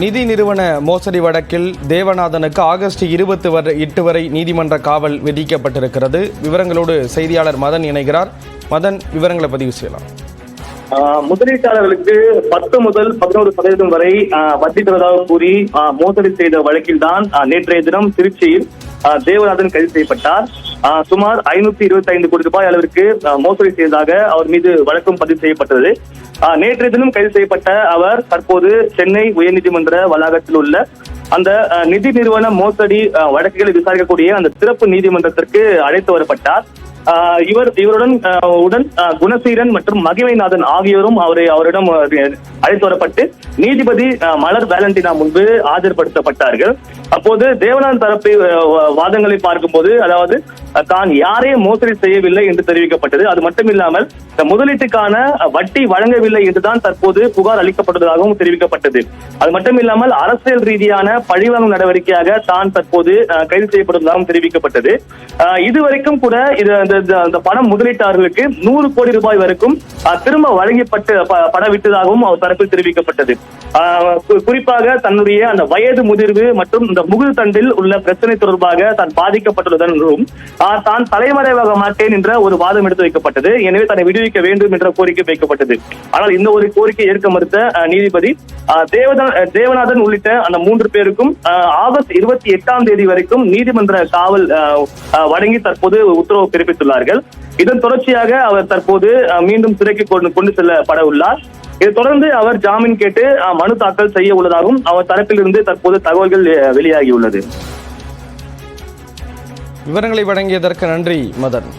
நிதி நிறுவன மோசடி வழக்கில் தேவநாதனுக்கு ஆகஸ்ட் 28 வரை நீதிமன்ற காவல் விதிக்கப்பட்டிருக்கிறது. விவரங்களோடு செய்தியாளர் மதன் இணைகிறார். மதன், விவரங்களை பதிவு செய்யலாம். முதலீட்டாளர்களுக்கு 10 முதல் 11% வரை வட்டி தருவதாக கூறி மோசடி செய்த வழக்கில் தான் நேற்றைய தினம் திருச்சியில் தேவநாதன் கைது செய்யப்பட்டார். சுமார் 525 கோடி ரூபாய் அளவிற்கு மோசடி செய்ததாக அவர் மீது வழக்கும் பதிவு செய்யப்பட்டது. நேற்றைய தினம் கைது செய்யப்பட்ட அவர் தற்போது சென்னை உயர்நீதிமன்ற வளாகத்தில் உள்ள அந்த நிதி நிறுவன மோசடி வழக்குகளை விசாரிக்கக்கூடிய அந்த சிறப்பு நீதிமன்றத்திற்கு அழைத்து வரப்பட்டார். இவருடன் குணசீலன் மற்றும் மகிமைநாதன் ஆகியோரும் அவரிடம் அழைத்து வரப்பட்டு நீதிபதி மலர் வேலண்டினா முன்பு ஆஜர்படுத்தப்பட்டார்கள். அப்போது தேவநாதன் தரப்பு வாதங்களை பார்க்கும்போது, அதாவது தான் யாரையும் மோசடி செய்யவில்லை என்று தெரிவிக்கப்பட்டது. அது மட்டுமில்லாமல் முதலீட்டுக்கான வட்டி வழங்கவில்லை என்றுதான் தற்போது புகார் அளிக்கப்பட்டதாகவும் தெரிவிக்கப்பட்டது. அது மட்டுமில்லாமல் அரசியல் ரீதியான பழிவாங்கும் நடவடிக்கையாக தான் தற்போது கைது செய்யப்படுவதாகவும் தெரிவிக்கப்பட்டது. இதுவரைக்கும் கூட இந்த பணம் முதலீட்டாளர்களுக்கு 100 கோடி ரூபாய் வரைக்கும் திரும்ப வழங்கப்பட்டு பணம் விட்டதாகவும் அவர் தரப்பில் தெரிவிக்கப்பட்டது. குறிப்பாக தன்னுடைய அந்த வயது முதிர்வு மற்றும் இந்த முகுது தண்டில் உள்ள பிரச்சனை தொடர்பாக தான் பாதிக்கப்பட்டுள்ளதன் தான் தலைமறைவாக மாட்டேன் என்ற ஒரு வாதம் எடுத்து வைக்கப்பட்டது. எனவே தன்னை விடுவிக்க வேண்டும் என்ற கோரிக்கை வைக்கப்பட்டது. ஆனால் இந்த ஒரு கோரிக்கை ஏற்க மறுத்த நீதிபதி தேவநாதன் உள்ளிட்ட அந்த 3 பேருக்கும் ஆகஸ்ட் 28 வரைக்கும் நீதிமன்ற காவல் வழங்கி தற்போது உத்தரவு பிறப்பித்துள்ளார்கள். இதன் தொடர்ச்சியாக அவர் தற்போது மீண்டும் சிறைக்கு கொண்டு செல்லப்பட உள்ளார். இதை தொடர்ந்து அவர் ஜாமீன் கேட்டு மனு தாக்கல் செய்ய உள்ளதாகவும் அவர் தரப்பிலிருந்து தற்போது தகவல்கள் வெளியாகியுள்ளது. விவரங்களை வழங்கியதற்கு நன்றி மதன்.